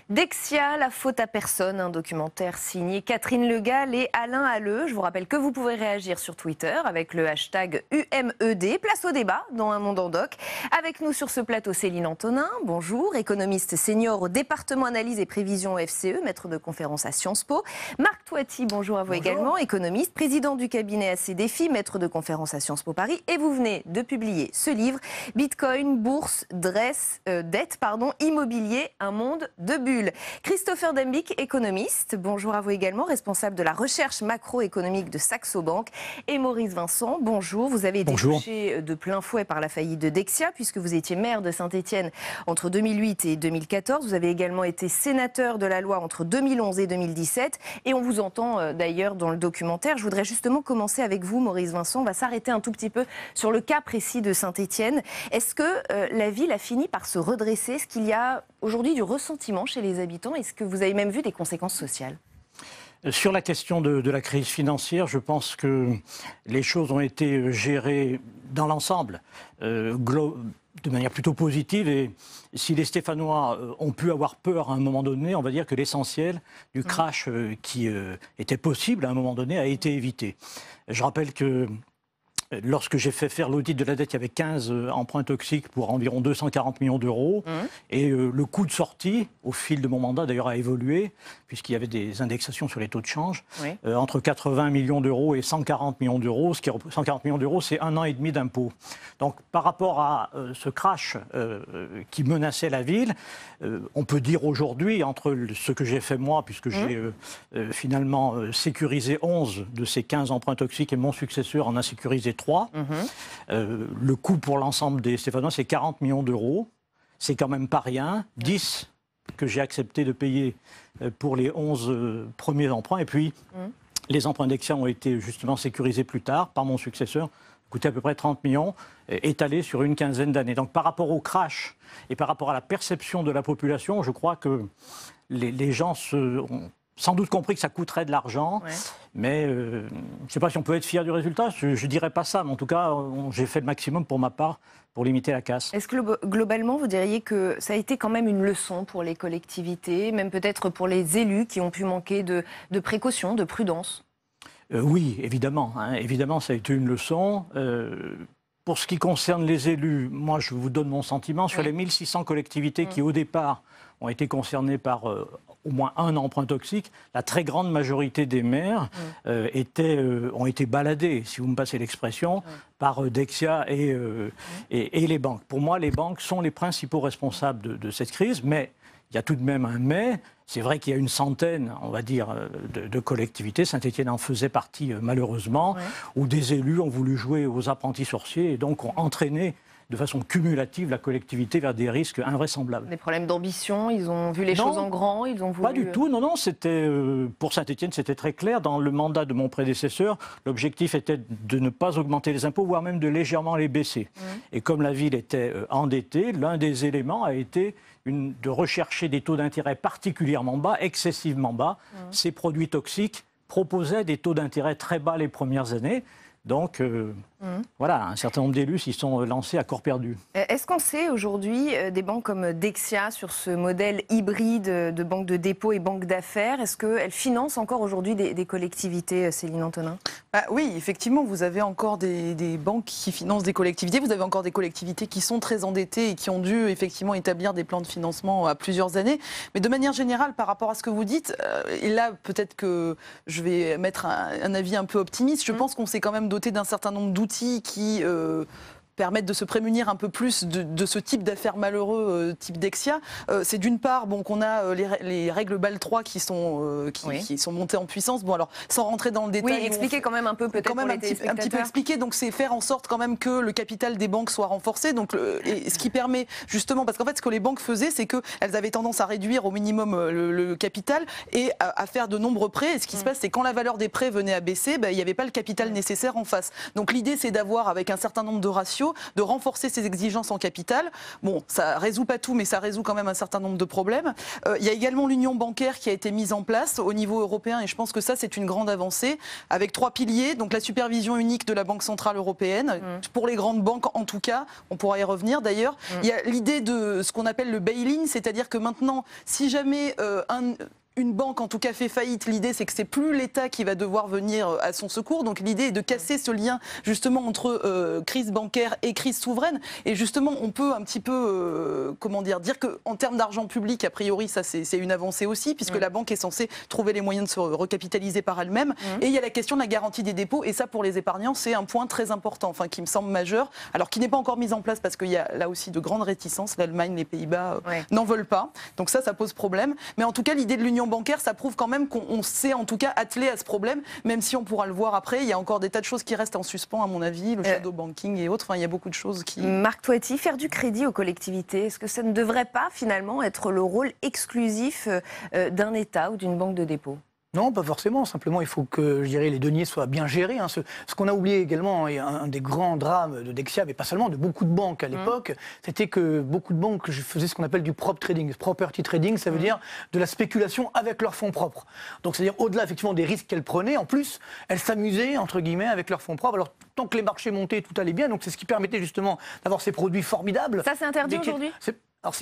Dexia, la faute à personne, un documentaire signé Catherine Le Gall et Alain Halleux. Je vous rappelle que vous pouvez réagir sur Twitter avec le hashtag UMED. Place au débat dans Un monde en doc. Avec nous sur ce plateau, Céline Antonin, bonjour, économiste senior au département analyse et prévision au FCE, maître de conférence à Sciences Po. Marc Toiti, bonjour à vous également, économiste, président du cabinet AC Défi, maître de conférence à Sciences Po Paris. Et vous venez de publier ce livre, Bitcoin, bourse, dette, immobilier, un monde de bulles. Christopher Dembick, économiste, bonjour à vous également, responsable de la recherche macroéconomique de Saxo Bank. Et Maurice Vincent, bonjour, vous avez été touché de plein fouet par la faillite de Dexia, puisque vous étiez maire de Saint-Étienne entre 2008 et 2014. Vous avez également été sénateur de la loi entre 2011 et 2017. Et on vous entend d'ailleurs dans le documentaire. Je voudrais justement commencer avec vous, Maurice Vincent. On va s'arrêter un tout petit peu sur le cas précis de Saint-Étienne. Est-ce que la ville a fini par se redresser? Est-ce qu'il y a aujourd'hui du ressentiment chez les habitants? Est-ce que vous avez même vu des conséquences sociales? Sur la question de la crise financière, je pense que les choses ont été gérées dans l'ensemble de manière plutôt positive. Et si les Stéphanois ont pu avoir peur à un moment donné, on va dire que l'essentiel du crash qui était possible à un moment donné a été évité. Je rappelle que lorsque j'ai fait faire l'audit de la dette, il y avait 15 emprunts toxiques pour environ 240 millions d'euros. Et le coût de sortie, au fil de mon mandat d'ailleurs, a évolué, puisqu'il y avait des indexations sur les taux de change, entre 80 millions d'euros et 140 millions d'euros. 140 millions d'euros, c'est 1 an et demi d'impôts. Donc par rapport à ce crash qui menaçait la ville, on peut dire aujourd'hui, entre ce que j'ai fait moi, puisque j'ai finalement sécurisé 11 de ces 15 emprunts toxiques et mon successeur en a sécurisé 3. Le coût pour l'ensemble des Stéphanois, c'est 40 millions d'euros. C'est quand même pas rien. 10 que j'ai accepté de payer pour les 11 premiers emprunts. Et puis, les emprunts Dexia ont été justement sécurisés plus tard par mon successeur. Coûté à peu près 30 millions, étalés sur une quinzaine d'années. Donc par rapport au crash et par rapport à la perception de la population, je crois que les gens ont sans doute compris que ça coûterait de l'argent, mais je ne sais pas si on peut être fier du résultat, je ne dirais pas ça, mais en tout cas, j'ai fait le maximum pour ma part pour limiter la casse. Est-ce que globalement, vous diriez que ça a été quand même une leçon pour les collectivités, même peut-être pour les élus qui ont pu manquer de précaution, de prudence? Oui, évidemment. Évidemment, ça a été une leçon. Pour ce qui concerne les élus, moi, je vous donne mon sentiment. Sur les 1600 collectivités qui, au départ, ont été concernées par au moins un emprunt toxique, la très grande majorité des maires ont été baladés, si vous me passez l'expression, par Dexia et les banques. Pour moi, les banques sont les principaux responsables de cette crise, mais il y a tout de même un mais. C'est vrai qu'il y a une centaine, on va dire, de collectivités, Saint-Étienne en faisait partie malheureusement, où des élus ont voulu jouer aux apprentis sorciers et donc ont entraîné de façon cumulative la collectivité vers des risques invraisemblables. Des problèmes d'ambition, ils ont vu les choses en grand, ils ont voulu... Pas du tout, non, c'était, pour Saint-Étienne, c'était très clair. Dans le mandat de mon prédécesseur, l'objectif était de ne pas augmenter les impôts, voire même de légèrement les baisser. Et comme la ville était endettée, l'un des éléments a été de rechercher des taux d'intérêt particulièrement bas, excessivement bas. Ces produits toxiques proposaient des taux d'intérêt très bas les premières années. Donc, voilà, un certain nombre d'élus s'y sont lancés à corps perdu. Est-ce qu'on sait aujourd'hui des banques comme Dexia, sur ce modèle hybride de banque de dépôt et banque d'affaires, est-ce qu'elles financent encore aujourd'hui des collectivités, Céline Antonin? Oui, effectivement, vous avez encore des banques qui financent des collectivités, vous avez encore des collectivités qui sont très endettées et qui ont dû effectivement établir des plans de financement à plusieurs années. Mais de manière générale, par rapport à ce que vous dites, et là peut-être que je vais mettre un avis un peu optimiste, je pense qu'on s'est quand même doté d'un certain nombre d'outils qui permettent de se prémunir un peu plus de ce type d'affaires malheureux, type Dexia. C'est d'une part qu'on a les règles BAL 3 qui sont montées en puissance. Bon, alors, sans rentrer dans le détail... Oui, expliquez quand même un peu, peut-être, pour les téléspectateurs. Un petit peu expliquer, donc c'est faire en sorte quand même que le capital des banques soit renforcé. Donc, et ce qui permet, justement, parce qu'en fait, ce que les banques faisaient, c'est qu'elles avaient tendance à réduire au minimum le capital et à faire de nombreux prêts. Et ce qui se passe, c'est quand la valeur des prêts venait à baisser, il n'y avait pas le capital nécessaire en face. Donc l'idée, c'est d'avoir, avec un certain nombre de ratios, commerciaux, de renforcer ces exigences en capital. Bon, ça résout pas tout, mais ça résout quand même un certain nombre de problèmes. Il y a également l'union bancaire qui a été mise en place au niveau européen, et je pense que ça, c'est une grande avancée, avec 3 piliers. Donc la supervision unique de la Banque centrale européenne, pour les grandes banques en tout cas, on pourra y revenir d'ailleurs. Il y a l'idée de ce qu'on appelle le bail-in, c'est-à-dire que maintenant, si jamais une banque en tout cas fait faillite, l'idée c'est que c'est plus l'État qui va devoir venir à son secours. Donc l'idée est de casser ce lien justement entre crise bancaire et crise souveraine. Et justement, on peut un petit peu, dire qu'en termes d'argent public, a priori, ça c'est une avancée aussi, puisque la banque est censée trouver les moyens de se recapitaliser par elle-même. Et il y a la question de la garantie des dépôts. Et ça, pour les épargnants, c'est un point très important, enfin qui me semble majeur, alors qui n'est pas encore mis en place parce qu'il y a là aussi de grandes réticences. L'Allemagne, les Pays-Bas n'en veulent pas. Donc ça pose problème. Mais en tout cas, l'idée de l'union bancaire, ça prouve quand même qu'on s'est en tout cas attelé à ce problème, même si on pourra le voir après. Il y a encore des tas de choses qui restent en suspens, à mon avis, le shadow banking et autres. Enfin, il y a beaucoup de choses qui... Marc Toiti, faire du crédit aux collectivités, est-ce que ça ne devrait pas finalement être le rôle exclusif d'un État ou d'une banque de dépôt ? Non, pas forcément. Simplement, il faut que, je dirais, les deniers soient bien gérés. Ce qu'on a oublié également, et un des grands drames de Dexia, mais pas seulement, de beaucoup de banques à l'époque, c'était que beaucoup de banques faisaient ce qu'on appelle du prop trading. Property trading, ça veut dire de la spéculation avec leurs fonds propres. Donc, c'est-à-dire, au-delà, effectivement, des risques qu'elles prenaient, en plus, elles s'amusaient, entre guillemets, avec leurs fonds propres. Alors, tant que les marchés montaient, tout allait bien. Donc, c'est ce qui permettait justement d'avoir ces produits formidables. Ça, c'est interdit aujourd'hui ? Alors,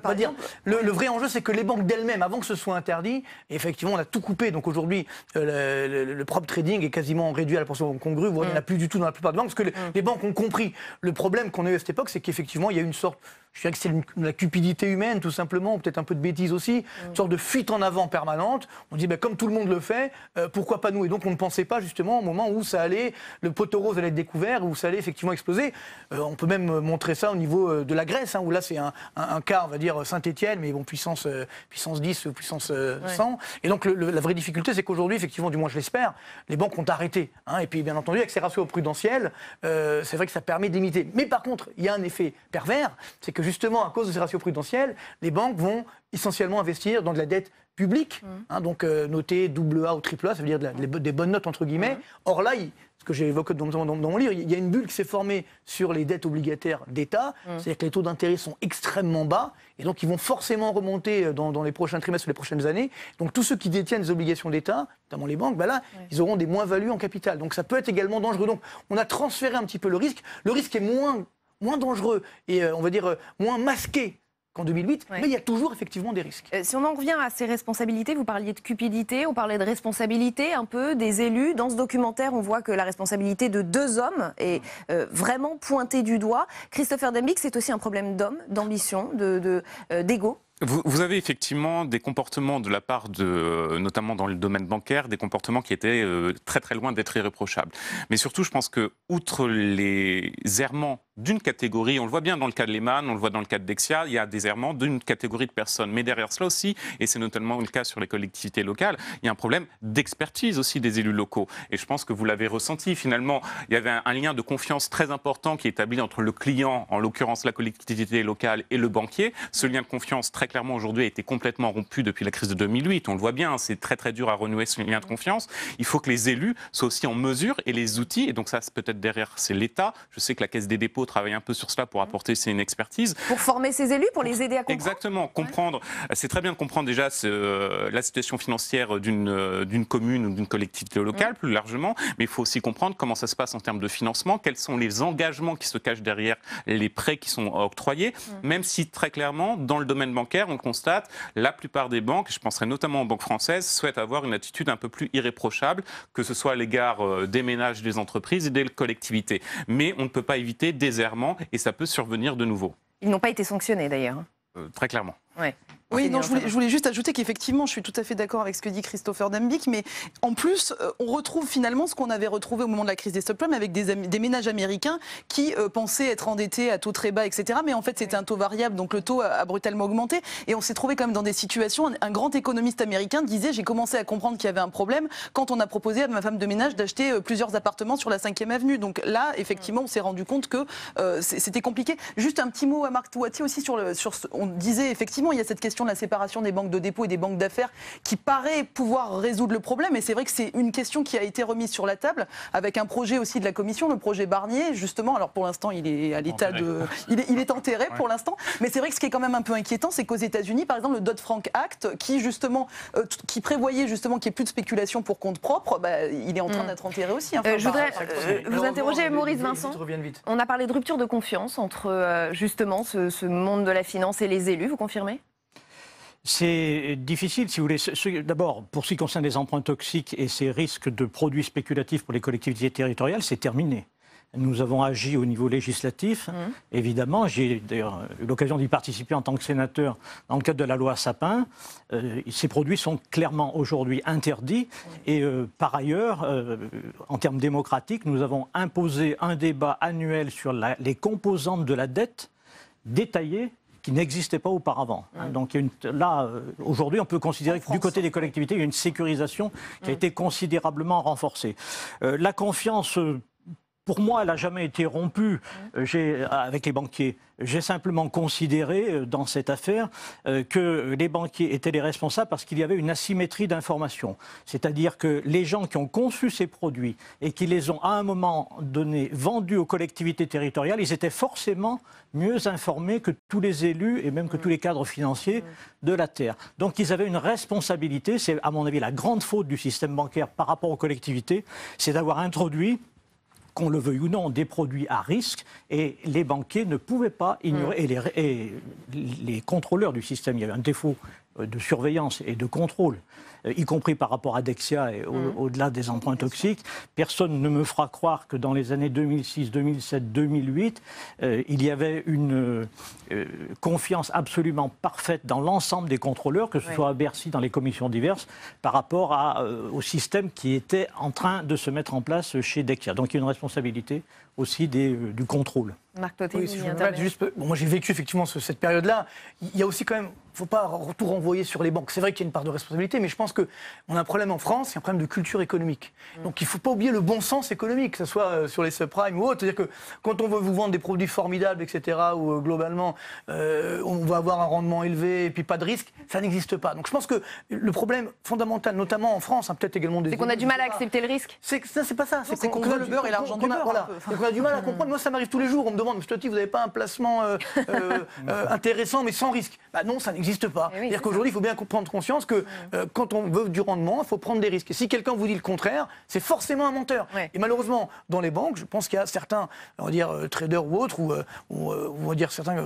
on va dire, le vrai enjeu, c'est que les banques d'elles-mêmes, avant que ce soit interdit, effectivement, on a tout coupé. Donc aujourd'hui, le prop trading est quasiment réduit à la portion congrue, voire il n'y en a plus du tout dans la plupart des banques, parce que les banques ont compris. Le problème qu'on a eu à cette époque, c'est qu'effectivement, il y a une sorte, je dirais que c'est la cupidité humaine, tout simplement, peut-être un peu de bêtise aussi, une sorte de fuite en avant permanente. On dit, comme tout le monde le fait, pourquoi pas nous ? Et donc on ne pensait pas justement au moment où ça allait, le poteau rose allait être découvert, où ça allait effectivement exploser. On peut même montrer ça au niveau de la Grèce, où là c'est un cas, on va dire Saint-Étienne, mais bon, puissance 10 ou puissance 100. Et donc la vraie difficulté, c'est qu'aujourd'hui, effectivement, du moins je l'espère, les banques ont arrêté. Et puis bien entendu, avec ces ratios prudentiels, c'est vrai que ça permet d'imiter. Mais par contre, il y a un effet pervers, c'est que justement, à cause de ces ratios prudentiels, les banques vont essentiellement investir dans de la dette publique, donc notée AA ou AAA, ça veut dire des bonnes notes entre guillemets. Or là, ce que j'évoque dans mon livre, il y a une bulle qui s'est formée sur les dettes obligataires d'État, c'est-à-dire que les taux d'intérêt sont extrêmement bas, et donc ils vont forcément remonter dans les prochains trimestres ou les prochaines années. Donc tous ceux qui détiennent des obligations d'État, notamment les banques, ils auront des moins-values en capital. Donc ça peut être également dangereux. Donc on a transféré un petit peu le risque. Le risque est moins dangereux et on va dire moins masqué qu'en 2008, mais il y a toujours effectivement des risques. Si on en revient à ces responsabilités, vous parliez de cupidité, on parlait de responsabilité un peu des élus. Dans ce documentaire, on voit que la responsabilité de 2 hommes est vraiment pointée du doigt. Christopher Dembicks, c'est aussi un problème d'homme, d'ambition, d'ego. Vous avez effectivement des comportements de la part notamment dans le domaine bancaire, des comportements qui étaient très très loin d'être irréprochables. Mais surtout, je pense que, outre les errements d'une catégorie, on le voit bien dans le cas de Lehman, on le voit dans le cas de Dexia, il y a des errements d'une catégorie de personnes. Mais derrière cela aussi, et c'est notamment le cas sur les collectivités locales, il y a un problème d'expertise aussi des élus locaux. Et je pense que vous l'avez ressenti, finalement, il y avait un lien de confiance très important qui est établi entre le client, en l'occurrence la collectivité locale, et le banquier. Ce lien de confiance, très clairement, aujourd'hui, a été complètement rompu depuis la crise de 2008. On le voit bien, c'est très très dur à renouer ce lien de confiance. Il faut que les élus soient aussi en mesure, et les outils, et donc ça, c'est peut-être derrière, c'est l'État. Je sais que la Caisse des dépôts travaille un peu sur cela pour apporter une expertise. Pour former ces élus, pour les aider à comprendre. Exactement, comprendre. C'est très bien de comprendre déjà la situation financière d'une commune ou d'une collectivité locale, plus largement, mais il faut aussi comprendre comment ça se passe en termes de financement, quels sont les engagements qui se cachent derrière les prêts qui sont octroyés, même si très clairement, dans le domaine bancaire, on le constate, la plupart des banques, je penserai notamment aux banques françaises, souhaitent avoir une attitude un peu plus irréprochable, que ce soit à l'égard des ménages, des entreprises et des collectivités. Mais on ne peut pas éviter des errements et ça peut survenir de nouveau. Ils n'ont pas été sanctionnés d'ailleurs. Très clairement. Ouais. Oui, non, je voulais juste ajouter qu'effectivement, je suis tout à fait d'accord avec ce que dit Christopher Dembicks, mais en plus, on retrouve finalement ce qu'on avait retrouvé au moment de la crise des subprimes avec des ménages américains qui pensaient être endettés à taux très bas, etc. Mais en fait, c'était un taux variable, donc le taux a brutalement augmenté. Et on s'est trouvé quand même dans des situations, un grand économiste américain disait, j'ai commencé à comprendre qu'il y avait un problème quand on a proposé à ma femme de ménage d'acheter plusieurs appartements sur la 5e avenue. Donc là, effectivement, on s'est rendu compte que c'était compliqué. Juste un petit mot à Marc Toiti aussi on disait effectivement, effectivement, il y a cette question de la séparation des banques de dépôt et des banques d'affaires qui paraît pouvoir résoudre le problème. Et c'est vrai que c'est une question qui a été remise sur la table avec un projet aussi de la Commission, le projet Barnier, justement. Alors pour l'instant, il est à l'état de... Il est enterré pour l'instant. Mais c'est vrai que ce qui est quand même un peu inquiétant, c'est qu'aux États-Unis, par exemple, le Dodd-Frank Act, qui prévoyait justement qu'il n'y ait plus de spéculation pour compte propre, il est en train d'être enterré aussi. Je voudrais vous interroger, Maurice Vincent. Vite. On a parlé de rupture de confiance entre justement ce monde de la finance et les élus, vous confirmez ? C'est difficile, si vous voulez. D'abord, pour ce qui concerne les emprunts toxiques et ces risques de produits spéculatifs pour les collectivités territoriales, c'est terminé. Nous avons agi au niveau législatif, évidemment. J'ai d'ailleurs eu l'occasion d'y participer en tant que sénateur dans le cadre de la loi Sapin. Ces produits sont clairement aujourd'hui interdits. Et par ailleurs, en termes démocratiques, nous avons imposé un débat annuel sur les composantes de la dette détaillée qui n'existait pas auparavant. Donc là, aujourd'hui, on peut considérer que du côté des collectivités, il y a une sécurisation qui a été considérablement renforcée. La confiance... Pour moi, elle n'a jamais été rompue avec les banquiers. J'ai simplement considéré dans cette affaire que les banquiers étaient les responsables parce qu'il y avait une asymétrie d'information. C'est-à-dire que les gens qui ont conçu ces produits et qui les ont à un moment donné vendus aux collectivités territoriales, ils étaient forcément mieux informés que tous les élus et même que tous les cadres financiers de la Terre. Donc ils avaient une responsabilité. C'est à mon avis la grande faute du système bancaire par rapport aux collectivités, c'est d'avoir introduit, qu'on le veuille ou non, des produits à risque, et les banquiers ne pouvaient pas ignorer, et les contrôleurs du système, il y avait un défaut de surveillance et de contrôle, y compris par rapport à Dexia et au-delà des emprunts toxiques. Personne ne me fera croire que dans les années 2006, 2007, 2008, il y avait une confiance absolument parfaite dans l'ensemble des contrôleurs, que ce soit à Bercy, dans les commissions diverses, par rapport au système qui était en train de se mettre en place chez Dexia. Donc il y a une responsabilité aussi du contrôle. Marc Toté, oui, moi j'ai vécu effectivement cette période-là. Il y a aussi quand même, il ne faut pas tout renvoyer sur les banques. C'est vrai qu'il y a une part de responsabilité, mais je pense qu'on a un problème en France, il y a un problème de culture économique. Donc il ne faut pas oublier le bon sens économique, que ce soit sur les subprimes ou autres. C'est-à-dire que quand on veut vous vendre des produits formidables, etc., où globalement on va avoir un rendement élevé et puis pas de risque, ça n'existe pas. Donc je pense que le problème fondamental, notamment en France, peut-être également des... C'est qu'on a du mal à accepter le risque. C'est pas ça. C'est qu'on veut le beurre et l'argent du beurre. Voilà. Donc on a du mal à comprendre. Moi ça m'arrive tous les jours, on me demande, M. Toty, vous n'avez pas un placement intéressant mais sans risque? Non, ça n'existe pas. Oui, c'est-à-dire qu'aujourd'hui, il faut bien prendre conscience que quand on veut du rendement, il faut prendre des risques. Et si quelqu'un vous dit le contraire, c'est forcément un menteur. Oui. Et malheureusement, dans les banques, je pense qu'il y a certains, on va dire, traders ou autres, ou on va dire certains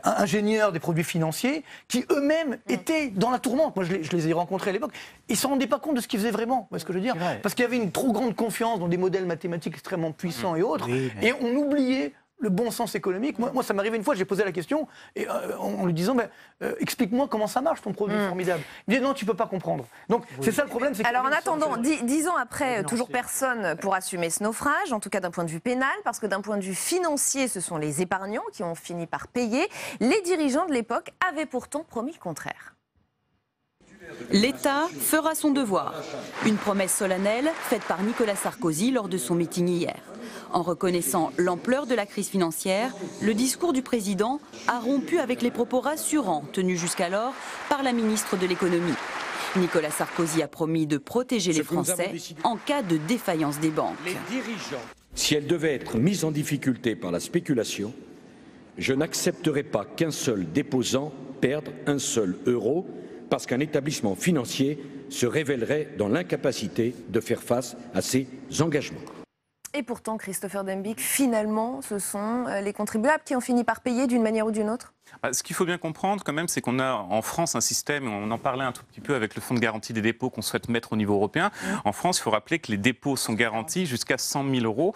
ingénieurs des produits financiers, qui eux-mêmes étaient dans la tourmente. Moi, je les ai rencontrés à l'époque. Ils ne se rendaient pas compte de ce qu'ils faisaient vraiment. Vous voyez ce que je veux dire? Parce qu'il y avait une trop grande confiance dans des modèles mathématiques extrêmement puissants et autres. Oui, mais... Et on oubliait le bon sens économique. Moi, ça m'arrivait une fois, j'ai posé la question et, en lui disant explique-moi comment ça marche ton produit formidable. Il me dit non, tu ne peux pas comprendre. Donc c'est ça le problème. Alors en attendant, 10 ans après, toujours personne pour assumer ce naufrage, en tout cas d'un point de vue pénal, parce que d'un point de vue financier, ce sont les épargnants qui ont fini par payer. Les dirigeants de l'époque avaient pourtant promis le contraire. L'État fera son devoir. Une promesse solennelle faite par Nicolas Sarkozy lors de son meeting hier. En reconnaissant l'ampleur de la crise financière, le discours du président a rompu avec les propos rassurants tenus jusqu'alors par la ministre de l'économie. Nicolas Sarkozy a promis de protéger les Français en cas de défaillance des banques. Les dirigeants, si elles devaient être mises en difficulté par la spéculation, je n'accepterai pas qu'un seul déposant perde un seul euro parce qu'un établissement financier se révélerait dans l'incapacité de faire face à ses engagements. Et pourtant, Christopher Dembick, finalement, ce sont les contribuables qui ont fini par payer d'une manière ou d'une autre? Ce qu'il faut bien comprendre quand même, c'est qu'on a en France un système, on en parlait un tout petit peu avec le fonds de garantie des dépôts qu'on souhaite mettre au niveau européen. En France, il faut rappeler que les dépôts sont garantis jusqu'à 100 000 euros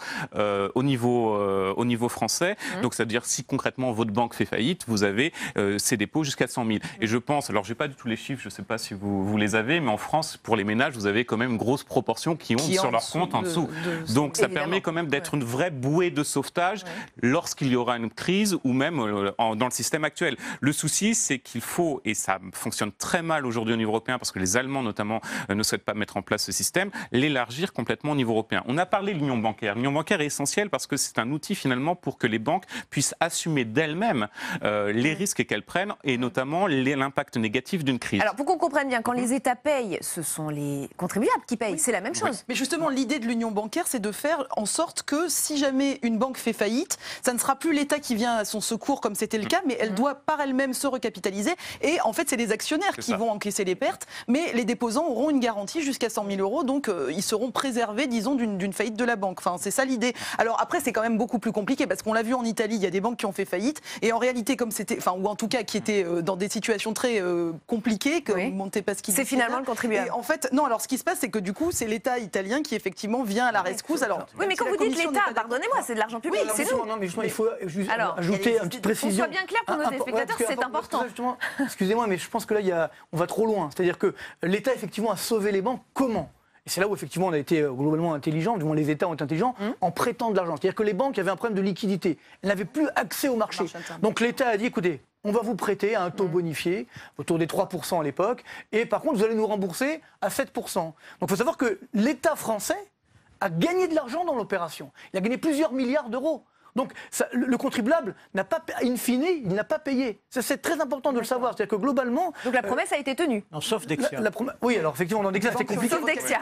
au niveau français. Donc, ça veut dire si concrètement votre banque fait faillite, vous avez ces dépôts jusqu'à 100 000. Et je pense, alors je n'ai pas du tout les chiffres, je ne sais pas si vous les avez, mais en France, pour les ménages, vous avez quand même une grosse proportion qui ont sur leur compte en dessous. Donc, ça permet quand même d'être une vraie bouée de sauvetage lorsqu'il y aura une crise ou même dans le système système actuel. Le souci, c'est qu'il faut, et ça fonctionne très mal aujourd'hui au niveau européen, parce que les Allemands notamment ne souhaitent pas mettre en place ce système, l'élargir complètement au niveau européen. On a parlé de l'union bancaire. L'union bancaire est essentielle parce que c'est un outil finalement pour que les banques puissent assumer d'elles-mêmes les risques qu'elles prennent, et notamment l'impact négatif d'une crise. Alors pour qu'on comprenne bien, quand les États payent, ce sont les contribuables qui payent, c'est la même chose. Oui. Mais justement, l'idée de l'union bancaire, c'est de faire en sorte que si jamais une banque fait faillite, ça ne sera plus l'État qui vient à son secours comme c'était le cas, mais elle doit par elle-même se recapitaliser. Et en fait, c'est les actionnaires qui vont encaisser les pertes, mais les déposants auront une garantie jusqu'à 100 000 euros, donc ils seront préservés, disons, d'une faillite de la banque. Enfin, c'est ça l'idée. Alors après, c'est quand même beaucoup plus compliqué parce qu'on l'a vu en Italie, il y a des banques qui ont fait faillite, et en réalité, comme c'était, enfin, ou en tout cas qui étaient dans des situations très compliquées, que Montepaschi. C'est finalement le contribuable. Et en fait, non. Alors ce qui se passe, c'est que du coup, c'est l'État italien qui effectivement vient à la rescousse. Alors, oui, mais quand vous dites l'État, pardonnez-moi, c'est de l'argent public, c'est nous. Non, mais justement, il faut juste ajouter une petite précision. Qu'on soit bien clair pour nos téléspectateurs, c'est important. Excusez-moi, mais je pense que là, on va trop loin. C'est-à-dire que l'État, effectivement, a sauvé les banques. Comment ? Et c'est là où, effectivement, on a été globalement intelligent, du moins les États ont été intelligents, en prêtant de l'argent. C'est-à-dire que les banques avaient un problème de liquidité. Elles n'avaient plus accès au marché. Donc l'État a dit, écoutez, on va vous prêter à un taux bonifié, autour des 3% à l'époque, et par contre, vous allez nous rembourser à 7%. Donc il faut savoir que l'État français a gagné de l'argent dans l'opération. Il a gagné plusieurs milliards d'euros. Donc le contribuable n'a pas, in fine, il n'a pas payé. C'est très important de le savoir. C'est-à-dire que globalement... Donc la promesse a été tenue. Non, sauf Dexia. Oui, alors effectivement, dans Dexia, c'était compliqué. Sauf Dexia.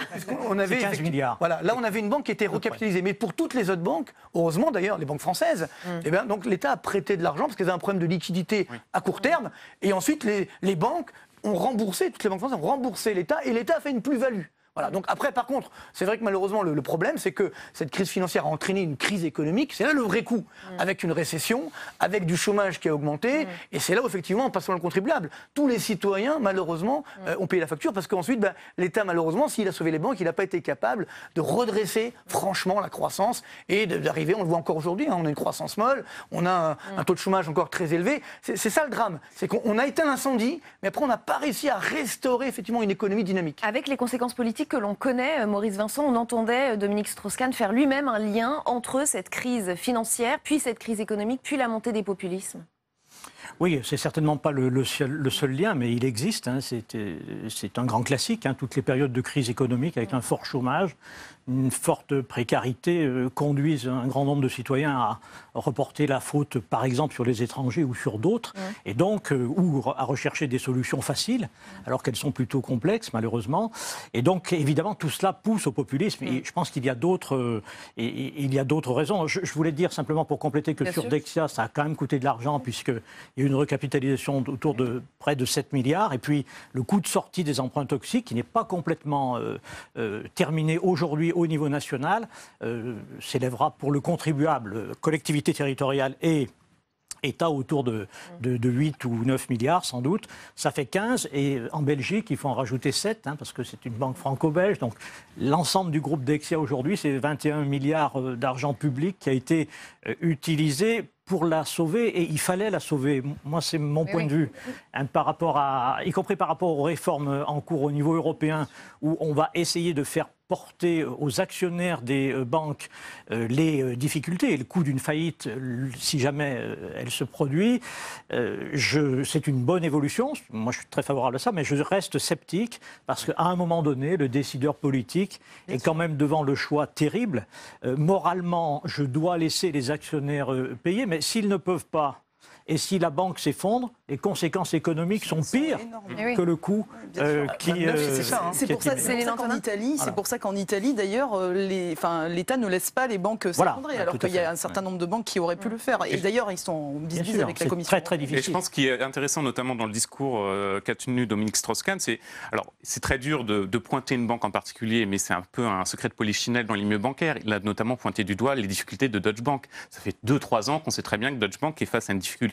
On avait 15 milliards. Voilà, là, on avait une banque qui était recapitalisée. Mais pour toutes les autres banques, heureusement d'ailleurs, les banques françaises, eh bien, donc l'État a prêté de l'argent parce qu'elles avaient un problème de liquidité à court terme. Et ensuite, les banques ont remboursé, toutes les banques françaises ont remboursé l'État, et l'État a fait une plus-value. Voilà. Donc après, par contre, c'est vrai que malheureusement, le problème, c'est que cette crise financière a entraîné une crise économique. C'est là le vrai coup, avec une récession, avec du chômage qui a augmenté. Et c'est là où, effectivement, en passant le contribuable, tous les citoyens, malheureusement, ont payé la facture parce qu'ensuite, l'État, malheureusement, s'il a sauvé les banques, il n'a pas été capable de redresser franchement la croissance et d'arriver, on le voit encore aujourd'hui, on a une croissance molle, on a un taux de chômage encore très élevé. C'est ça le drame. C'est qu'on a éteint l'incendie, mais après, on n'a pas réussi à restaurer, effectivement, une économie dynamique. Avec les conséquences politiques que l'on connaît, Maurice Vincent, on entendait Dominique Strauss-Kahn faire lui-même un lien entre cette crise financière, puis cette crise économique, puis la montée des populismes. Oui, c'est certainement pas le seul lien, mais il existe. Hein, c'est un grand classique. Hein, toutes les périodes de crise économique avec un fort chômage, une forte précarité conduisent un grand nombre de citoyens à reporter la faute, par exemple, sur les étrangers ou sur d'autres, et donc ou à rechercher des solutions faciles, alors qu'elles sont plutôt complexes, malheureusement. Et donc, évidemment, tout cela pousse au populisme. Et je pense qu'il y a d'autres raisons. Je voulais dire simplement pour compléter que sur Dexia, ça a quand même coûté de l'argent, puisqu'il y a eu une recapitalisation autour de près de 7 milliards, et puis le coût de sortie des emprunts toxiques, qui n'est pas complètement terminé aujourd'hui au niveau national, s'élèvera pour le contribuable, collectivité territoriale et État autour de 8 ou 9 milliards sans doute. Ça fait 15 et en Belgique, il faut en rajouter 7 parce que c'est une banque franco-belge. Donc l'ensemble du groupe Dexia aujourd'hui, c'est 21 milliards d'argent public qui a été utilisé pour la sauver, et il fallait la sauver. Moi, c'est mon point de vue, par rapport y compris par rapport aux réformes en cours au niveau européen, où on va essayer de faire porter aux actionnaires des banques les difficultés et le coût d'une faillite, si jamais elle se produit. C'est une bonne évolution. Moi, je suis très favorable à ça, mais je reste sceptique parce qu'à un moment donné, le décideur politique est quand même devant le choix terrible. Moralement, je dois laisser les actionnaires payer, mais s'ils ne peuvent pas, et si la banque s'effondre, les conséquences économiques sont pires que le coût qui... C'est pour ça qu'en Italie, d'ailleurs, l'État ne laisse pas les banques s'effondrer, alors qu'il y a un certain nombre de banques qui auraient pu le faire. Et d'ailleurs, ils sont en business avec la Commission. C'est très difficile. Et je pense qu'il est intéressant, notamment dans le discours qu'a tenu Dominique Strauss-Kahn, c'est très dur de pointer une banque en particulier, mais c'est un peu un secret de polichinelle dans les milieux bancaires. Il a notamment pointé du doigt les difficultés de Deutsche Bank. Ça fait 2-3 ans qu'on sait très bien que Deutsche Bank est face à une difficulté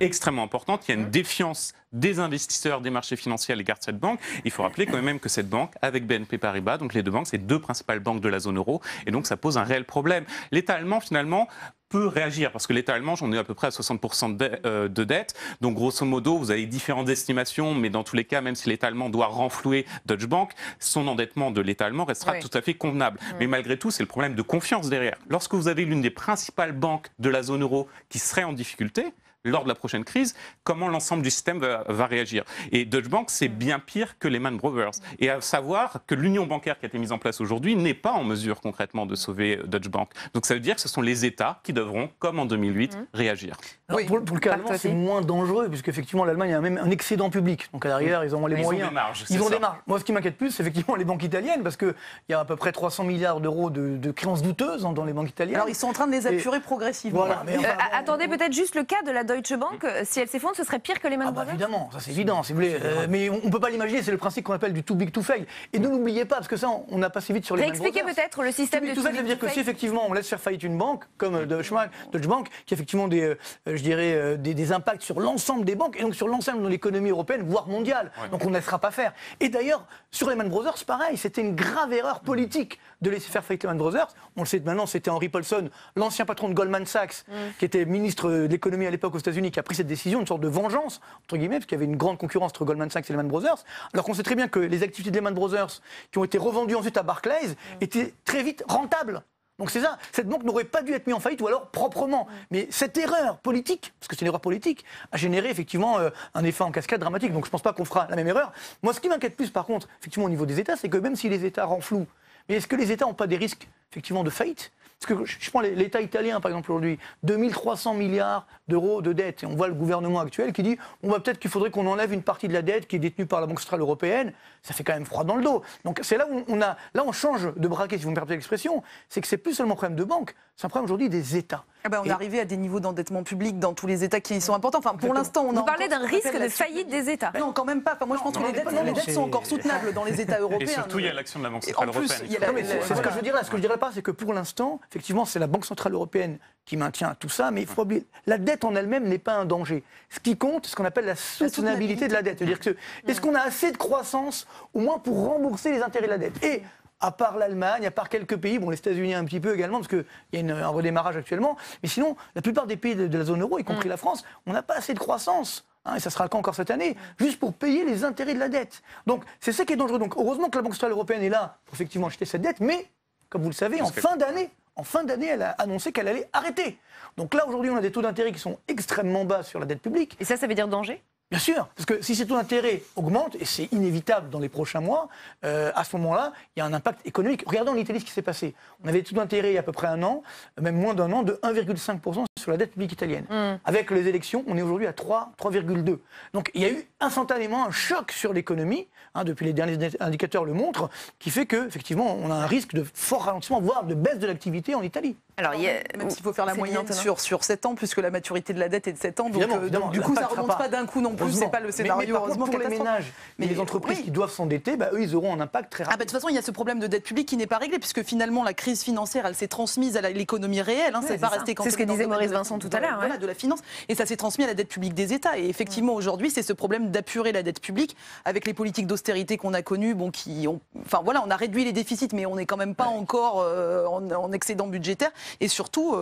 extrêmement importante. Il y a une défiance des investisseurs des marchés financiers à l'égard de cette banque. Il faut rappeler quand même que cette banque, avec BNP Paribas, donc les deux banques, c'est deux principales banques de la zone euro, et donc ça pose un réel problème. L'État allemand, finalement, peut réagir, parce que l'État allemand, j'en ai à peu près à 60% de dette. Donc, grosso modo, vous avez différentes estimations, mais dans tous les cas, même si l'État allemand doit renflouer Deutsche Bank, son endettement de l'État allemand restera tout à fait convenable. Mais malgré tout, c'est le problème de confiance derrière. Lorsque vous avez l'une des principales banques de la zone euro qui serait en difficulté, lors de la prochaine crise, comment l'ensemble du système va réagir. Et Deutsche Bank, c'est bien pire que Lehman Brothers. Et à savoir que l'union bancaire qui a été mise en place aujourd'hui n'est pas en mesure concrètement de sauver Deutsche Bank. Donc ça veut dire que ce sont les États qui devront, comme en 2008, réagir. Alors, pour le cas allemand, c'est moins dangereux, puisqu'effectivement, l'Allemagne a même un excédent public. Donc à l'arrière, ils ont les moyens. Ils ont des marges. Ils ont des marges. Moi, ce qui m'inquiète plus, c'est effectivement les banques italiennes, parce qu'il y a à peu près 300 milliards d'euros de créances douteuses dans les banques italiennes. Alors ils sont en train de les apurer progressivement. Voilà, mais attendez, peut-être juste le cas de la Deutsche Bank, si elle s'effondre, ce serait pire que les Lehman Brothers. Évidemment, ça c'est évident, si vous voulez. Mais on ne peut pas l'imaginer, c'est le principe qu'on appelle du too big to fail. Et ne l'oubliez pas, parce que ça, on a passé vite sur les Lehman Brothers. Expliquez peut-être le système de too big to fail. Ça veut dire que si effectivement on laisse faire faillite une banque, comme Deutsche Bank, qui a effectivement des impacts sur l'ensemble des banques, et donc sur l'ensemble de l'économie européenne, voire mondiale. Ouais. Donc on ne laissera pas faire. Et d'ailleurs, sur Lehman Brothers, pareil, c'était une grave erreur politique de laisser faire faillite Lehman Brothers. On le sait maintenant, c'était Henry Paulson, l'ancien patron de Goldman Sachs, qui était ministre de l'économie à l'époque aux États-Unis, qui a pris cette décision, une sorte de vengeance, entre guillemets, parce qu'il y avait une grande concurrence entre Goldman Sachs et Lehman Brothers. Alors qu'on sait très bien que les activités de Lehman Brothers, qui ont été revendues ensuite à Barclays, étaient très vite rentables. Donc c'est ça, cette banque n'aurait pas dû être mise en faillite, ou alors proprement. Mais cette erreur politique, parce que c'est une erreur politique, a généré effectivement un effet en cascade dramatique. Donc je ne pense pas qu'on fera la même erreur. Moi, ce qui m'inquiète plus, par contre, effectivement au niveau des États, c'est que même si les États renflouent, mais est-ce que les États n'ont pas des risques effectivement de faillite ? Parce que je prends l'État italien, par exemple, aujourd'hui, 2300 milliards d'euros de dette. Et on voit le gouvernement actuel qui dit peut-être qu'il faudrait qu'on enlève une partie de la dette qui est détenue par la Banque centrale européenne. Ça fait quand même froid dans le dos. Donc c'est là où on change de braquet, si vous me permettez l'expression. C'est que c'est plus seulement un problème de banque, c'est un problème aujourd'hui des États. On est arrivé à des niveaux d'endettement public dans tous les États qui sont importants. Enfin, pour l'instant, Vous parlez d'un risque de faillite des États. Non, quand même pas. Enfin, moi, je pense que les dettes sont encore soutenables dans les États européens. Et surtout, il y a l'action de la Banque centrale européenne. C'est ce que je dirais. Ce que je dirais pas, c'est que pour l'instant, effectivement, c'est la Banque centrale européenne qui maintient tout ça, mais il faut oublier, la dette en elle-même n'est pas un danger. Ce qui compte, c'est ce qu'on appelle la soutenabilité de la dette. C'est-à-dire que est-ce qu'on a assez de croissance, au moins pour rembourser les intérêts de la dette ? Et à part l'Allemagne, à part quelques pays, les États-Unis un petit peu également, parce qu'il y a un redémarrage actuellement, mais sinon, la plupart des pays de la zone euro, y compris la France, on n'a pas assez de croissance. Et ça sera le cas encore cette année, juste pour payer les intérêts de la dette. Donc c'est ça qui est dangereux. Donc heureusement que la Banque centrale européenne est là pour effectivement acheter cette dette, mais comme vous le savez, en fin d'année, elle a annoncé qu'elle allait arrêter. Donc là, aujourd'hui, on a des taux d'intérêt qui sont extrêmement bas sur la dette publique. Et ça veut dire danger ? Bien sûr, parce que si ces taux d'intérêt augmentent, et c'est inévitable dans les prochains mois, à ce moment-là, il y a un impact économique. Regardons en Italie ce qui s'est passé. On avait des taux d'intérêt il y a à peu près un an, même moins d'un an, de 1,5% sur la dette publique italienne. Avec les élections, on est aujourd'hui à 3,2. Donc il y a eu instantanément un choc sur l'économie, depuis les derniers indicateurs le montrent, qui fait qu'effectivement, on a un risque de fort ralentissement, voire de baisse de l'activité en Italie. Alors, même s'il faut faire la moyenne sur 7 ans, puisque la maturité de la dette est de 7 ans, donc du coup, ça ne remonte pas d'un coup non plus, c'est pas le scénario, heureusement, pour les ménages, mais les entreprises qui doivent s'endetter, eux, ils auront un impact très rapide. De toute façon, il y a ce problème de dette publique qui n'est pas réglé, puisque finalement, la crise financière, elle s'est transmise à l'économie réelle, c'est pas resté c'est ce que disait Maurice Vincent tout à l'heure. Voilà, de la finance, et ça s'est transmis à la dette publique des États. Et effectivement, aujourd'hui, c'est ce problème d'apurer la dette publique, avec les politiques d'austérité qu'on a connues, on a réduit les déficits, mais on n'est quand même pas encore en excédent budgétaire, et surtout,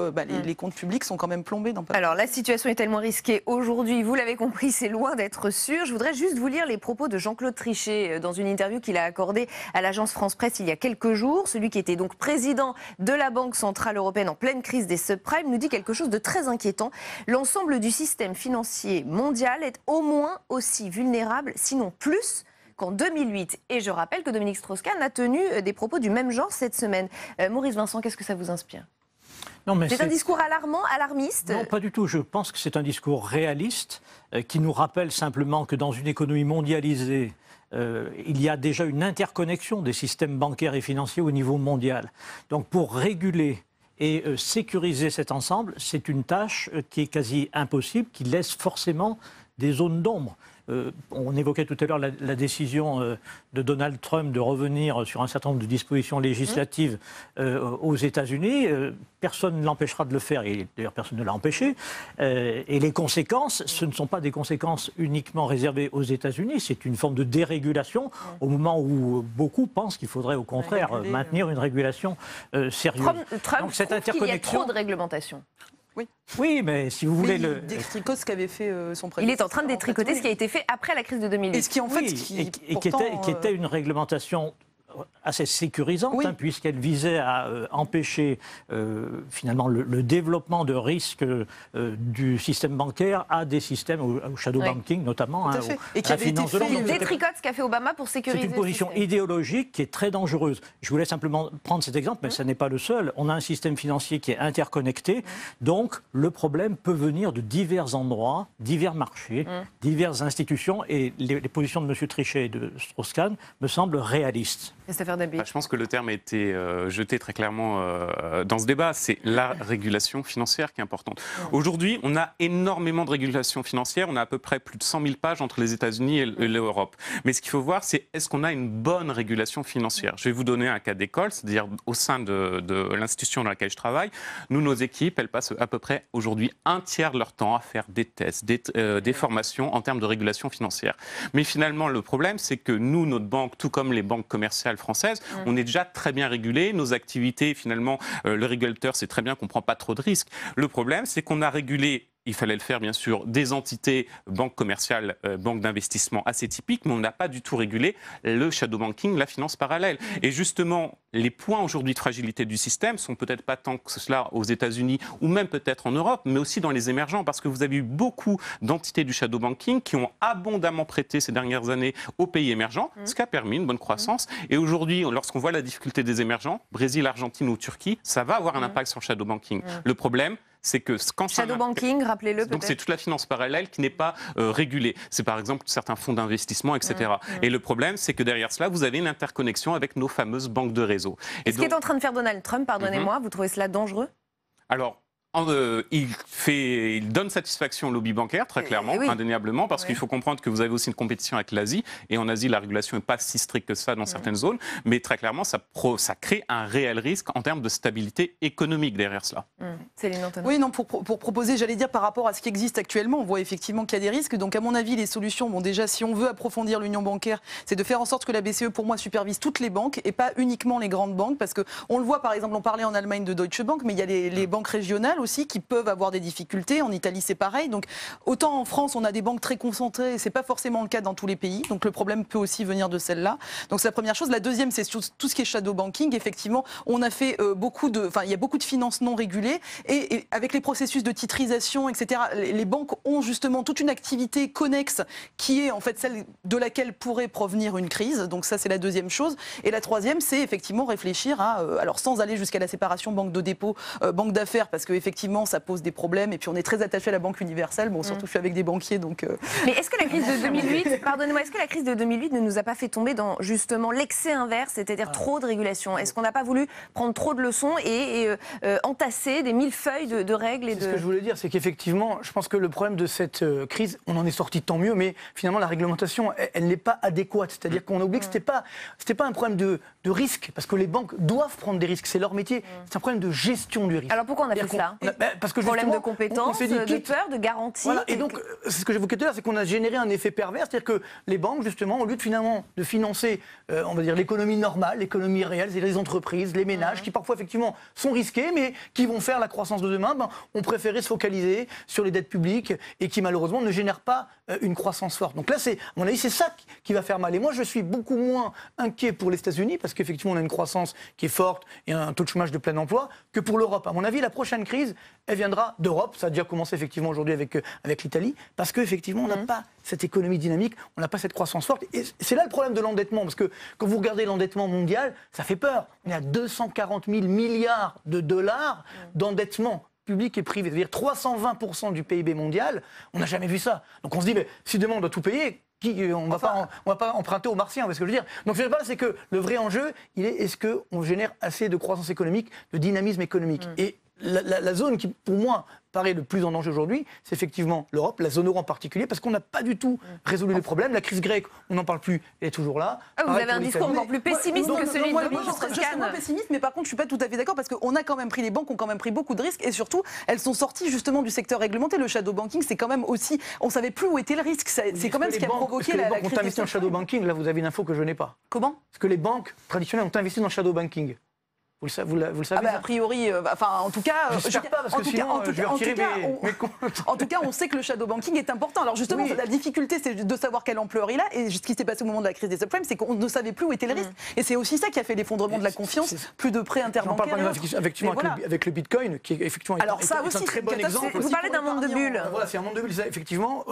les comptes publics sont quand même plombés. Alors, la situation est tellement risquée aujourd'hui, vous l'avez compris, c'est loin d'être sûr. Je voudrais juste vous lire les propos de Jean-Claude Trichet dans une interview qu'il a accordée à l'agence France-Presse il y a quelques jours. Celui qui était donc président de la Banque centrale européenne en pleine crise des subprimes nous dit quelque chose de très inquiétant. L'ensemble du système financier mondial est au moins aussi vulnérable, sinon plus, qu'en 2008. Et je rappelle que Dominique Strauss-Kahn a tenu des propos du même genre cette semaine. Maurice Vincent, qu'est-ce que ça vous inspire ? C'est un discours alarmiste ? Non, pas du tout. Je pense que c'est un discours réaliste qui nous rappelle simplement que dans une économie mondialisée, il y a déjà une interconnexion des systèmes bancaires et financiers au niveau mondial. Donc pour réguler et sécuriser cet ensemble, c'est une tâche qui est quasi impossible, qui laisse forcément des zones d'ombre. On évoquait tout à l'heure la décision de Donald Trump de revenir sur un certain nombre de dispositions législatives aux États-Unis. Personne ne l'empêchera de le faire, et d'ailleurs personne ne l'a empêché. Et les conséquences, ce ne sont pas des conséquences uniquement réservées aux États-Unis, c'est une forme de dérégulation au moment où beaucoup pensent qu'il faudrait au contraire maintenir une régulation sérieuse. Trump Donc, cette interconnexion... qu'il y a trop de réglementation. Oui, mais si vous voulez... Il détricote ce qu'avait fait son président. Il est en train de détricoter ce qui a été fait après la crise de 2008. Et ce qui, en fait, qui était une réglementation assez sécurisante, puisqu'elle visait à empêcher finalement le développement de risques du système bancaire à des systèmes, au shadow banking notamment, et qui avait été fait. Il détricote ce qu'a fait Obama pour sécuriser. C'est une position idéologique qui est très dangereuse. Je voulais simplement prendre cet exemple, mais ce n'est pas le seul. On a un système financier qui est interconnecté, donc le problème peut venir de divers endroits, divers marchés, diverses institutions, et les positions de M. Trichet et de Strauss-Kahn me semblent réalistes. Je pense que le terme a été jeté très clairement dans ce débat, c'est la régulation financière qui est importante. Aujourd'hui, on a énormément de régulation financière, on a à peu près plus de 100 000 pages entre les États-Unis et l'Europe. Mais ce qu'il faut voir, c'est est-ce qu'on a une bonne régulation financière. Je vais vous donner un cas d'école, c'est-à-dire au sein de l'institution dans laquelle je travaille, nous, nos équipes, elles passent à peu près aujourd'hui un tiers de leur temps à faire des tests, des formations en termes de régulation financière. Mais finalement, le problème, c'est que nous, notre banque, tout comme les banques commerciales françaises, on est déjà très bien régulés. Nos activités, finalement, le régulateur sait très bien qu'on ne prend pas trop de risques. Le problème, c'est qu'on a régulé, il fallait le faire bien sûr, des entités, banques commerciales, banques d'investissement assez typiques, mais on n'a pas du tout régulé le shadow banking, la finance parallèle. Et justement, les points aujourd'hui de fragilité du système sont peut-être pas tant que cela aux États-Unis ou même peut-être en Europe, mais aussi dans les émergents, parce que vous avez eu beaucoup d'entités du shadow banking qui ont abondamment prêté ces dernières années aux pays émergents, ce qui a permis une bonne croissance. Et aujourd'hui, lorsqu'on voit la difficulté des émergents, Brésil, Argentine ou Turquie, ça va avoir un impact sur le shadow banking. Le problème, c'est que quand shadow banking, rappelez-le peut-être. Donc c'est toute la finance parallèle qui n'est pas régulée. C'est par exemple certains fonds d'investissement, etc. Et le problème, c'est que derrière cela, vous avez une interconnexion avec nos fameuses banques de réseau. Et ce qu'est en train de faire Donald Trump, pardonnez-moi, vous trouvez cela dangereux ? Alors, il donne satisfaction au lobby bancaire, très clairement, indéniablement, parce qu'il faut comprendre que vous avez aussi une compétition avec l'Asie, et en Asie, la régulation n'est pas si stricte que ça dans certaines zones, mais très clairement, ça crée un réel risque en termes de stabilité économique derrière cela. Céline Antonin. Oui, non, pour proposer, j'allais dire, par rapport à ce qui existe actuellement, on voit effectivement qu'il y a des risques. Donc, à mon avis, les solutions, déjà, si on veut approfondir l'union bancaire, c'est de faire en sorte que la BCE, pour moi, supervise toutes les banques et pas uniquement les grandes banques, parce qu'on le voit, par exemple, on parlait en Allemagne de Deutsche Bank, mais il y a les banques régionales aussi qui peuvent avoir des difficultés. En Italie, c'est pareil. Donc, autant en France, on a des banques très concentrées, et c'est pas forcément le cas dans tous les pays. Donc, le problème peut aussi venir de celle-là. Donc, c'est la première chose. La deuxième, c'est tout ce qui est shadow banking. Effectivement, on a fait il y a beaucoup de finances non régulées, et avec les processus de titrisation, etc., les banques ont justement toute une activité connexe qui est en fait celle de laquelle pourrait provenir une crise. Donc, ça, c'est la deuxième chose. Et la troisième, c'est effectivement réfléchir à, alors sans aller jusqu'à la séparation banque de dépôt, banque d'affaires, parce qu'effectivement, ça pose des problèmes. Et puis, on est très attaché à la Banque universelle. Bon, surtout, je suis avec des banquiers, donc... Mais est-ce que la crise de 2008, pardonnez-moi, est-ce que la crise de 2008 ne nous a pas fait tomber dans, justement, l'excès inverse, c'est-à-dire trop de régulation ? Est-ce qu'on n'a pas voulu prendre trop de leçons et entasser des millefeuilles de règles Ce que je voulais dire, c'est qu'effectivement, je pense que le problème de cette crise, on en est sorti tant mieux, mais finalement, la réglementation, elle n'est pas adéquate. C'est-à-dire qu'on a oublié que c'était pas un problème de risque, parce que les banques doivent prendre des risques, c'est leur métier. C'est un problème de gestion du risque. Alors pourquoi on a fait cela ? Parce que problème de compétences, de peur, de garantie. Voilà, et donc, c'est ce que j'évoquais tout à l'heure, c'est qu'on a généré un effet pervers, c'est-à-dire que les banques, justement, au lieu de financer, on va dire, l'économie normale, l'économie réelle, c'est les entreprises, les ménages, qui parfois, effectivement, sont risqués, mais qui vont faire la croissance de demain, ont préféré se focaliser sur les dettes publiques et qui, malheureusement, ne génèrent pas une croissance forte. Donc là, à mon avis, c'est ça qui va faire mal. Et moi, je suis beaucoup moins inquiet pour les États-Unis, parce qu'effectivement, on a une croissance qui est forte et un taux de chômage de plein emploi, que pour l'Europe. À mon avis, la prochaine crise, elle viendra d'Europe. Ça a déjà commencé effectivement aujourd'hui avec l'Italie, parce qu'effectivement, on n'a pas cette économie dynamique, on n'a pas cette croissance forte. Et c'est là le problème de l'endettement, parce que quand vous regardez l'endettement mondial, ça fait peur. On est à 240 000 milliards de dollars d'endettement public et privé, c'est-à-dire 320% du PIB mondial. On n'a jamais vu ça. Donc on se dit, mais si demain on doit tout payer, on ne va pas emprunter aux Martiens, vous voyez ce que je veux dire. Donc ce que je veux dire, c'est que le vrai enjeu, est-ce qu'on génère assez de croissance économique, de dynamisme économique. Et la zone qui, pour moi, paraît le plus en danger aujourd'hui, c'est effectivement l'Europe, la zone euro en particulier, parce qu'on n'a pas du tout résolu les problèmes. La crise grecque, on n'en parle plus, elle est toujours là. Vous avez un discours encore plus pessimiste que celui de Dominique Strauss-Kahn. Je suis moins pessimiste, mais par contre, je ne suis pas tout à fait d'accord, parce qu'on a quand même pris, les banques ont quand même pris beaucoup de risques, et surtout, elles sont sorties justement du secteur réglementé. Le shadow banking, c'est quand même aussi, on ne savait plus où était le risque. C'est quand même ce qui a provoqué la crise. Les banques ont investi dans le shadow banking, là vous avez une info que je n'ai pas. Comment ? Parce que les banques traditionnelles ont investi dans le shadow banking. Vous le savez A priori, en tout cas... J'espère pas, parce que sinon, je vais retirer mes comptes. En tout cas, on sait que le shadow banking est important. Alors justement, la difficulté, c'est de savoir quelle ampleur il a. Et ce qui s'est passé au moment de la crise des subprimes, c'est qu'on ne savait plus où était le risque. Et c'est aussi ça qui a fait l'effondrement de la confiance, plus de prêts interbancaires. On parle effectivement avec le Bitcoin, qui est effectivement un très bon exemple. Vous parlez d'un monde de bulles. Voilà, c'est un monde de bulles, effectivement.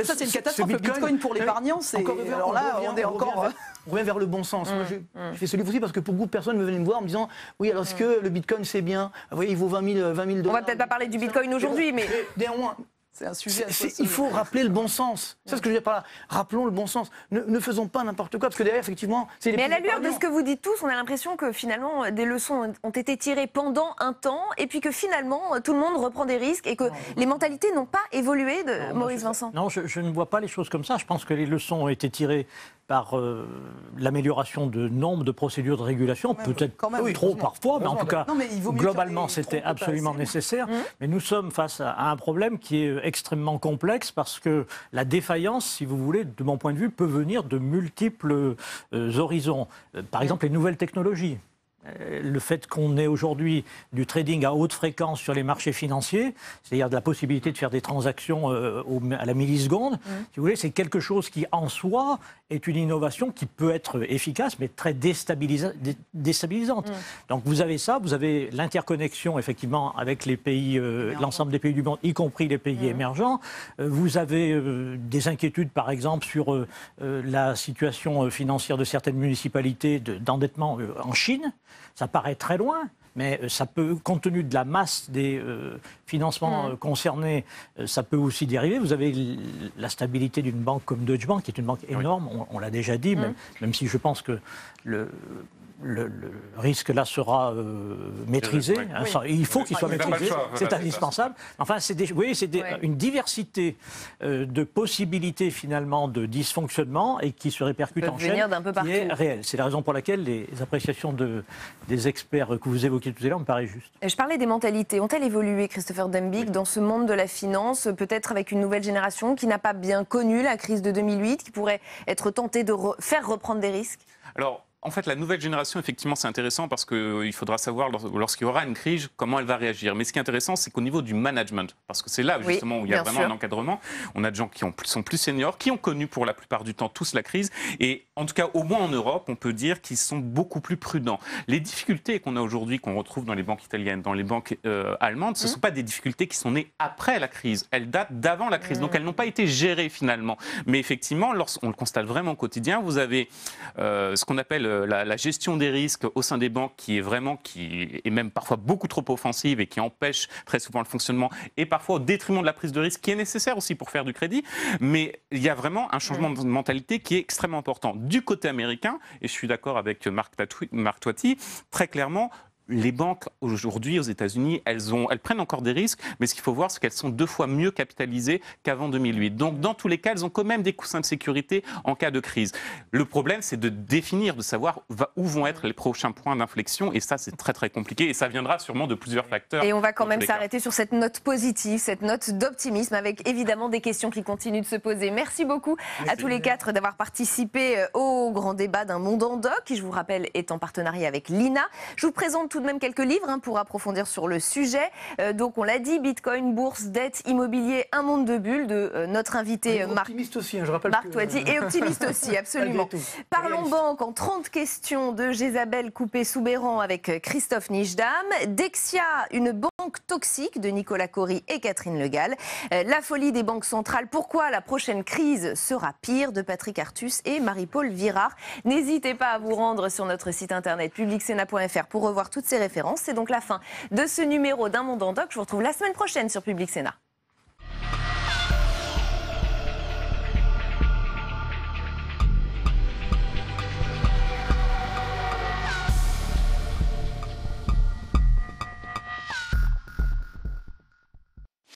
Ça, c'est une catastrophe. Le Bitcoin pour l'épargnant, c'est... Alors là, on est encore... On revient vers le bon sens. Moi, j'ai fait ce livre aussi parce que beaucoup de personnes me venaient me voir en me disant oui, alors est-ce que le Bitcoin c'est bien? Vous voyez, il vaut 20 000 $. On va peut-être pas parler du Bitcoin aujourd'hui, mais néanmoins. C'est un sujet. Il faut rappeler le bon sens. C'est ce que je veux dire par là. Rappelons le bon sens. Ne faisons pas n'importe quoi, parce que derrière, effectivement, c'est les. Mais à la lueur de ce que vous dites tous, on a l'impression que finalement des leçons ont été tirées pendant un temps, et puis que finalement tout le monde reprend des risques et que les mentalités n'ont pas évolué. Maurice Vincent. Non, je ne vois pas les choses comme ça. Je pense que les leçons ont été tirées par l'amélioration de nombre de procédures de régulation, peut-être trop parfois, mais en tout cas, globalement, c'était absolument nécessaire. Mais nous sommes face à un problème qui est extrêmement complexe parce que la défaillance, si vous voulez, de mon point de vue, peut venir de multiples horizons. Par exemple, les nouvelles technologies. Le fait qu'on ait aujourd'hui du trading à haute fréquence sur les marchés financiers, c'est-à-dire de la possibilité de faire des transactions à la milliseconde, si vous voulez, c'est quelque chose qui, en soi, est une innovation qui peut être efficace, mais très déstabilisante. Donc vous avez ça, vous avez l'interconnexion, effectivement, avec les pays, l'ensemble des pays du monde, y compris les pays émergents. Vous avez des inquiétudes, par exemple, sur la situation financière de certaines municipalités d'endettement en Chine. Ça paraît très loin, mais ça peut, compte tenu de la masse des financements concernés, ça peut aussi dériver. Vous avez la stabilité d'une banque comme Deutsche Bank, qui est une banque énorme, on l'a déjà dit, même si je pense que le risque là sera maîtrisé. Il faut qu'il soit maîtrisé, c'est indispensable. Enfin, c'est une diversité de possibilités finalement de dysfonctionnement et qui se répercute en chaîne, qui est réelle. C'est la raison pour laquelle les appréciations des experts que vous évoquiez tout à l'heure me paraissent justes. Je parlais des mentalités. Ont-elles évolué, Christopher Dembicke, dans ce monde de la finance, peut-être avec une nouvelle génération qui n'a pas bien connu la crise de 2008, qui pourrait être tentée de faire reprendre des risques? Alors, en fait, la nouvelle génération, effectivement, c'est intéressant parce qu'il faudra savoir, lorsqu'il y aura une crise, comment elle va réagir. Mais ce qui est intéressant, c'est qu'au niveau du management, parce que c'est là, justement, où il y a vraiment un encadrement, on a des gens qui sont plus seniors, qui ont connu pour la plupart du temps tous la crise. Et en tout cas, au moins en Europe, on peut dire qu'ils sont beaucoup plus prudents. Les difficultés qu'on a aujourd'hui, qu'on retrouve dans les banques italiennes, dans les banques allemandes, ce ne sont pas des difficultés qui sont nées après la crise. Elles datent d'avant la crise. Donc, elles n'ont pas été gérées, finalement. Mais effectivement, lorsqu'on le constate vraiment au quotidien, vous avez ce qu'on appelle la gestion des risques au sein des banques qui est même parfois beaucoup trop offensive et qui empêche très souvent le fonctionnement et parfois au détriment de la prise de risque qui est nécessaire aussi pour faire du crédit. Mais il y a vraiment un changement de mentalité qui est extrêmement important. Du côté américain, et je suis d'accord avec Marc Toiti, très clairement, les banques aujourd'hui aux États-Unis, elles prennent encore des risques, mais ce qu'il faut voir, c'est qu'elles sont 2 fois mieux capitalisées qu'avant 2008. Donc, dans tous les cas, elles ont quand même des coussins de sécurité en cas de crise. Le problème, c'est de définir, de savoir où vont être les prochains points d'inflexion, et ça, c'est très très compliqué, et ça viendra sûrement de plusieurs facteurs. Et on va quand même s'arrêter sur cette note positive, cette note d'optimisme, avec évidemment des questions qui continuent de se poser. Merci beaucoup à tous les 4 d'avoir participé au grand débat d'un monde en doc, qui, je vous rappelle, est en partenariat avec l'INA. Je vous présente tout de même quelques livres pour approfondir sur le sujet. Donc on l'a dit, Bitcoin, bourse, dette, immobilier, un monde de bulles de notre invité Marc aussi, je rappelle Toiti, et optimiste aussi, absolument. Parlons banque en 30 questions de Jésabel Coupé-Soubéran avec Christophe Nijdam. Dexia, une banque toxique de Nicolas Cory et Catherine Le Gall. La folie des banques centrales, pourquoi la prochaine crise sera pire, de Patrick Artus et Marie-Paul Virard. N'hésitez pas à vous rendre sur notre site internet publicsena.fr pour revoir toutes ces références. C'est donc la fin de ce numéro d'Un Monde en Doc. Je vous retrouve la semaine prochaine sur Public Sénat.